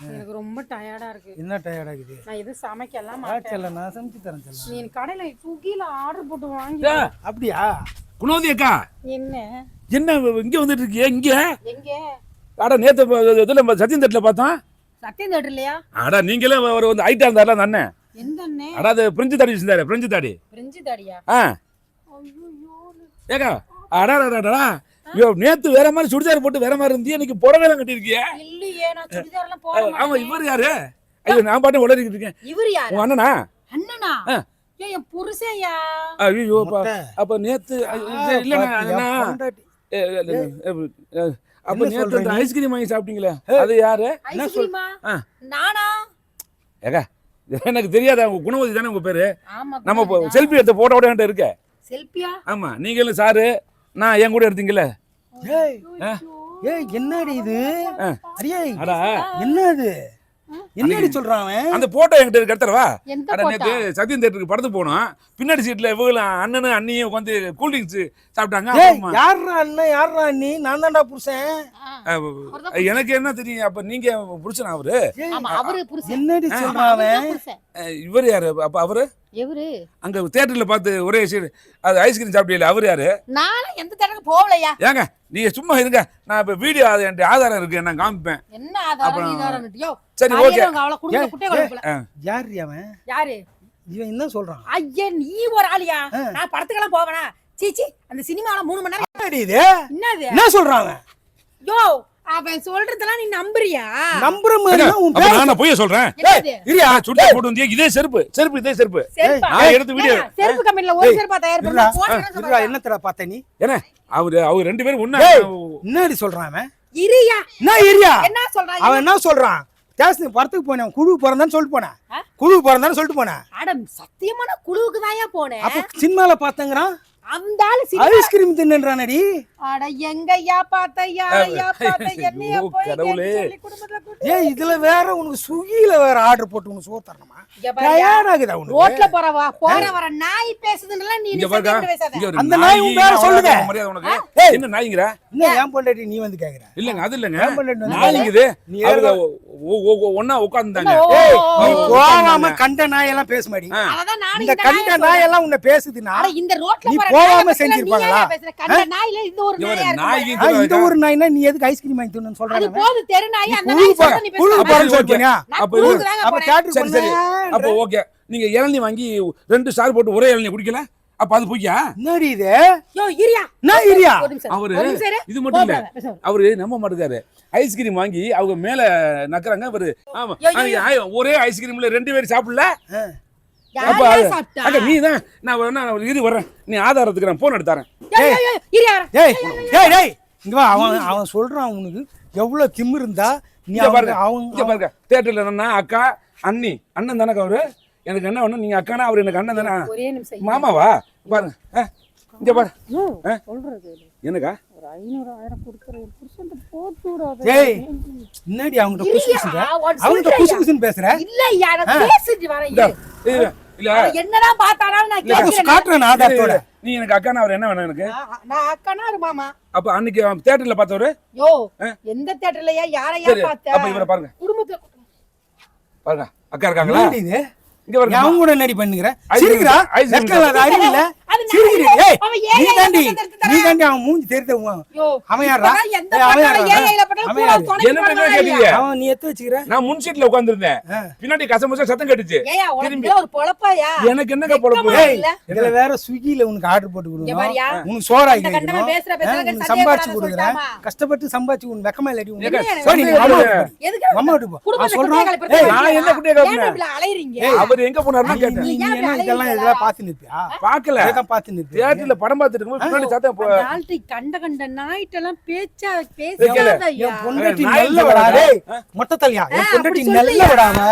எனக்கு ரொம்ப டயர்டா இருக்கு. என்ன டயர்டா இருக்குது? நான் எது சமைக்கலாம் மாட்டேன். நான் சமைச்சு தரேன் செல்லம். நீ கடையில ஸ்விக்கில ஆர்டர் போட்டு வாங்கி. அப்படியா? குணவதி அக்கா என்ன என்ன இங்க வந்துட்டு இருக்கிய? இங்க எங்க? அட நேத்து இதுல சத்தியம் தட்டுல பார்த்தோம். சத்தியம் தேட்டர் இல்லையா? அட நீங்களே ஒரு வந்து ஐட்டா இருந்தாருல அந்த அண்ணன். எந்த அண்ணே? அட அது பிரெஞ்சு தாடி வச்சிருந்தாரு. பிரெஞ்சு தாடி. பிரெஞ்சு தாடியா? ஐயோ ஏக்கா அடடடடா யோ நேத்து வேற மாதிரி சுடிதார் போட்டு வேற மாதிரி இருந்தியே, இன்னைக்கு புடவைலாம் கட்டி இருக்கியே. இல்லையே, நான் சுடிதார் எல்லாம் போட மாட்டேன். ஆமா இவர் யாரு? ஐயோ நான் பாட்டு உளறிக்கிட்டு இருக்கேன். இவர் யாரு? உங்க அண்ணனா? அண்ணனா? ஏய் என் புருஷன்யா. ஐயோ அப்ப நேத்து இல்ல அப்ப நேத்து அந்த ஐஸ்கிரீம் வாங்கி சாப்பிட்டீங்களே அது யாரு? ஐஸ்கிரீமா? நானா? ஏக்கா எனக்கு தெரியாத உங்க குணவதி தானே உங்க பேரு? ஆமா. நம்ம செல்ஃபி எடுத்த போட்டோட என்கிட்ட இருக்க. செல்ஃபியா? ஆமா நீங்களும் சாரு நான் என் கூட எடுத்தீங்கல்ல. ஏய் ஏய் என்னடி இது? அடா என்னது? என்னடி சொல்றான் அவன்? அந்த போட்டோ என்கிட்ட இருக்கு, எடுத்துறவா? எந்த அட நேத்து சத்தியம் தேட்டருக்கு படத்துக்கு போனோம். பின்னாடி சீட்ல இவங்க அண்ணனும் அண்ணியும் உட்காந்து கூல் ட்ரிங்க்ஸ் சாப்பிட்டாங்க. யாரா அண்ணன் யாரா அண்ணி? நான் தான்டா புருஷன். எனக்கு என்ன தெரியும்? அப்ப நீங்க புருஷன் அவரு? ஆமா அவரு புருஷன். என்னடி சொல்றான் அவன்? இவர் யாரு? அப்ப அவரு எவரு? அங்க தியேட்டர்ல பார்த்து ஒரே சீட் அது ஐஸ்கிரீம் சாப்பிட்டீங்க அவரு யாரு? நான் எந்த தேட்டருக்கு போகலையா. ஏங்க நீங்க சும்மா இருங்க, நான் இப்ப வீடியோ அது என்கிட்ட ஆதாரம் இருக்கு, நான் காமிப்பேன். என்ன ஆதாரம்? ஆதாரம் யோ சரி ஓகே. அவள குடும்ப குட்டை குடுப்பல. யாரு அவன்? யாரு இவன் என்ன சொல்றான்? ஐயே நீ ஒரு ஆளியா? நான் படத்துக்கெல்லாம் போவேனா? சீச்சி அந்த சினிமால 3 மணி நேரம் என்னடி இது? என்னது? என்ன சொல்றான் அவன்? யோ அவன் சொல்றதெல்லாம் நீ நம்புறியா? நம்புற மாதிரி உன் அப்ப நான் போய் சொல்றேன். இரியா சுடியா போட்டு வந்தியே இதே செருப்பு இதே செருப்பு. நான் எடுத்து வீடியோ செருப்பு கம்பெனில ஒரு செருப்பா தயார் பண்ணா போறேன்னு என்ன தர பார்த்த நீ? என்ன அவர் ரெண்டு பேரும் ஒண்ணா என்னடி சொல்றான் அவன்? இரியா என்ன இரியா? என்ன சொல்றான் அவன்? என்ன சொல்றான்? ஸ்டேஷன் படத்துக்கு போனேன், குழுவுக்கு போறேன்னு சொல்லிட்டு போனேன். குழுவுக்கு போறேன்னு சொல்லிட்டு போனேன். அட சத்தியமான குழுவுக்கு தான்யா போனேன். அப்ப சினிமால பாத்தங்கறான். அந்த ஆளு ஐஸ்கிரீம் தின்னன்றானடி. அட எங்கயா பாத்தையா என்னைய போய் சொல்லி குடும்பத்துல கூட்டி. ஏய் இதுல வேற உனக்கு ஸ்விக்கில வேற ஆர்டர் போட்டு உனக்கு சோறு தரணுமா? தயாராகுதா உனக்கு? ரோட்ல போற வர நாய் பேசுதுன்னா நீ பேசாத. அந்த நாய் உன் பேரை சொல்லுங்க. மரியாதை உனக்கு என்ன நாய்ங்கற? என்ன ஏன் பொண்டாட்டி நீ வந்து கேக்குற? இல்லங்க அது இல்லங்க நாய்ங்குது. அவங்க ஒண்ணா உட்கார்ந்தாங்க. ஏய் நீ போவாம கண்ட நாய் எல்லாம் பேசுமாடி. அததான் நான் இந்த கண்ட நாய் எல்லாம் உன்னை பேசுதுனா இந்த ரோட்ல நீ போவாம செஞ்சிருப்பாங்களா? கண்ட நாயில இந்த ஒரு நாய் இருக்கு. இந்த ஒரு நாய்னா நீ எதுக்கு ஐஸ்கிரீம் வாங்கி தரணும்னு சொல்றானே? அது போது தெரு நாய். அந்த நாய் சொல்ற நீ பேசுறியா? அப்ப தியேட்டருக்கு சரி அப்ப ஓகே. நீங்க இளநீ வாங்கி 2 ஸ்டார் போட்டு ஒரே இளநீ குடிக்கல, அப்ப அது போய்யா? என்னடி இது? யோ இரியா நான் இரியா. அவரு இது மட்டும் இல்ல, அவரு நம்ப மாட்டேங்காரு. ஐஸ்கிரீம் வாங்கி அவங்க மேல நக்கறாங்க. அவரு ஆமா ஒரே ஐஸ்கிரீம்ல 2 பேர் சாப்பிடல. அப்ப அங்க நீ தான் நான் இரு வர்றேன், நீ ஆதாரத்துக்கு நான் போன் எடுத்து தரேன். இங்க வா. அவன் சொல்றான் உனக்கு எவ்வளவு திமிரு இருந்தா நீ பாருங்க. அவங்க பாருங்க தியேட்டர்ல என்னன்னா அக்கா அண்ணன் தானே அவரு. எனக்கு என்ன வேணும்? நீங்க அக்கானா அவரு எனக்கு அண்ணன் தானே. ஒரே நிமிஷம் மாமாவா? பாருங்க இங்க பாரு சொல்றது என்னக்கா ஒரு 500,000 கொடுக்குறேன் புருஷன்ட்ட போட்டு விடாத. ஏய் என்னடி அவங்க குசுகுசுன்னு பேசுற? இல்ல யார பேசிட்டு வரேன். இல்ல என்னதான் பார்த்தானாலும் நான் கேக்குறேன். காட்றேன் ஆதாரத்தோட. நீ எனக்கு அக்கானா அவர் என்ன வேணும் எனக்கு? நான் அக்கானா மாமா. அப்ப அன்னைக்கு தியேட்டர்ல பார்த்தவரு யோ எந்த தியேட்டர்லயா யாரையா பார்த்த? அப்ப இவரை பாருங்க. குடும்பத்துல பாருங்க அக்கா இருக்காங்களா? இது இங்க பாருங்க. நான் கூட என்னடி பண்ணுங்கற? சிரிக்குறா? நக்கல அறிவு இல்ல. சிரிக்குறீ? ஏய் நீ தாண்டி அவன் மூஞ்சி தெரியுது. அவன் யாரா? அவன் ஏஐல பட்டல கூட என்ன கேட்டீங்க? அவன் நீ எத்த வச்சிக்கற? நான் முன் சீட்ல உட்கார்ந்திருந்தேன். பின்னாடி கசமுச சத்தம் கேட்டுச்சு. ஏய் உனக்கு ஒரு பொளப்பாயா? எனக்கு என்னங்க பொளப்பு? ஏய் இதுல வேற ஸ்விக்கில உனக்கு ஆர்டர் போட்டு கொடுக்கணும். உனக்கு சோறாக்கி வைக்கணும். உனக்கு சம்பாதிச்சு கொடுக்குறேன். கஷ்டப்பட்டு சம்பாதிச்சு உனக்கு வெக்கமா இல்லடி உனக்கு? சரி நீ அம்மா வீட்டுக்கு போ. நான் சொல்றேன். ஏய் நான் என்ன குட்டியா கேக்குறேன்? ஏன் அலையறீங்க? அவர் எங்க போனாருன்னு கேட்டேன். நீ என்ன இதெல்லாம் பாத்து நிப்பியா? பார்க்கல. ஏதா பாத்து நிப்பியா? தியேட்டர்ல படம் பார்த்துட்டு இருக்கும்போது பின்னாடி சத்தம் ஆல்டி கண்ட நாயிட்டெல்லாம் பேசாதயா. என் பொண்டாட்டி நல்லவடா டேய். மொட்டை தலையா என் பொண்டாட்டி நல்லவடாங்க.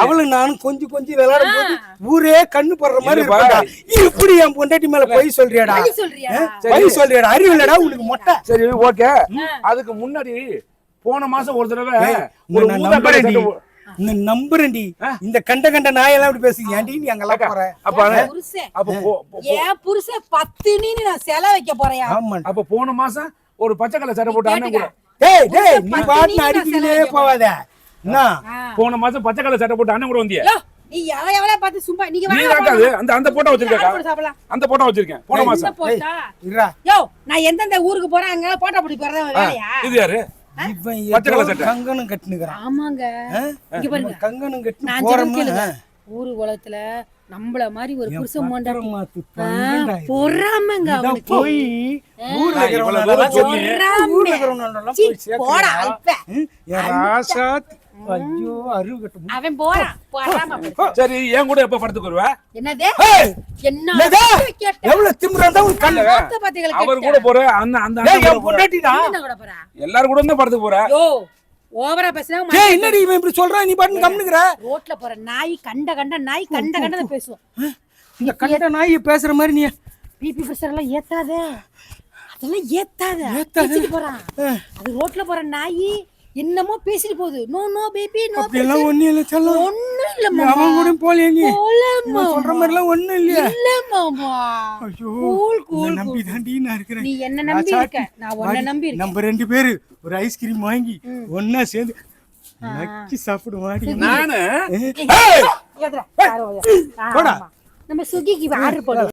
அவளு நானும் கொஞ்சம் விளையாடும் போது ஊரே கண்ணு போடுற மாதிரி இருப்பாடா. இப்படி என் பொண்டாட்டி மேல பொய் சொல்றியாடா? பொய் சொல்றியாடா? அறிவு இல்லடா உனக்கு மொட்டை. சரி ஓகே. அதுக்கு முன்னாடி போன மாசம் ஒரு தடவை ஒரு ஊதாக்கடை நம்புறேன்டி. இந்த கண்ட நாயெல்லாம் அப்படி பேசுங்க. ஏன்டி நீ அங்க எல்லாம் போற? ஏன் புருஷன் பத்தினின்னு நான் செல வைக்க போறேன். அப்ப போன மாசம் ஒரு பச்சை கலர் சட்டை போட்டு அண்ணன் கூட டேய் நீ பாட்டு அடிக்கிட்டே போவாத. என்ன போன மாசம் பச்சை கலர் சட்டை போட்டு அண்ணன் கூட வந்தியே யோ, நீ எவ்வளவு பார்த்து சும்மா நீங்க நீ வாங்க தாக்காது அந்த போட்டோ வச்சிருக்கா போட்டு சாப்பிடலாம். அந்த போட்டோ வச்சிருக்கேன் போன மாசம் போட்டா இருடா யோ நான் எந்தெந்த ஊருக்கு போறேன் அங்க போட்டோ பிடி போறதா வேலையா? இது யாரு இவன் பச்சை ஏதோ கலர் சட்டை. கங்கணம் கட்டுனுக்குறான் ஆமாங்க இங்க பாருங்க கங்கணம் கட்டு நான் சொல்லுங்க ஊரு உலகத்துல நம்மள மாதிரி ஒரு புருஷன் மொண்டாட்டி பொறாமங்க அவனுக்கு போய் ஊர்ல நான் இவ்வளவு தூரம் சொல்லி போடா அல்ப ஐயோ அருவு கட்டு அவன் போறான் பொறாம சரி என் கூட எப்ப படத்துக்கு வருவ என்னது என்ன கேட்ட எவ்வளவு திமிரா இருந்தா உனக்கு கண்ணு வார்த்தை பாத்தீங்களா அவர் கூட போற அண்ணன் அந்த ஏய், அண்ணன் என் பொண்டாட்டிடா என்ன கூட போறா எல்லாரும் கூட தான் படத்துக்கு போற யோ ஓவரா பேசுனா ஏய் என்னடி இவன் இப்படி சொல்றான் நீ பாட்டு கம்னுக்குற ரோட்ல போற நாய் கண்ட நாய் கண்ட பேசும் இந்த கண்ட நாய் பேசுற மாதிரி நீ பிபி பிரஷர் எல்லாம் ஏத்தாத அதெல்லாம் ஏத்தாத பேசிட்டு போறான் அது ரோட்ல போற நாய் என்னமோ பேசிட்டு போகுது நோ நோ பேபி நோ அப்படி எல்லாம் ஒண்ணு இல்ல செல்லம் ஒண்ணு இல்ல அவன் கூட போலே நீ மாமா இவன் சொல்ற மாதிரி எல்லாம் ஒண்ணு இல்லையா இல்ல மாமா ஐயோ கூல் கூல் நம்பி தாண்டி நான் இருக்கிறேன் நீ என்ன நம்பி இருக்க நான் உன்னை நம்பி இருக்கேன் நம்ம ரெண்டு பேரு ஒரு ஐஸ்கிரீம் வாங்கி ஒன்னா சேர்ந்து நக்கி சாப்பிடுவாடி நானு ஏதுடா, யாரோ, ஆமா. நம்ம சுகிக்கு ஆர்டர் போடுவோம்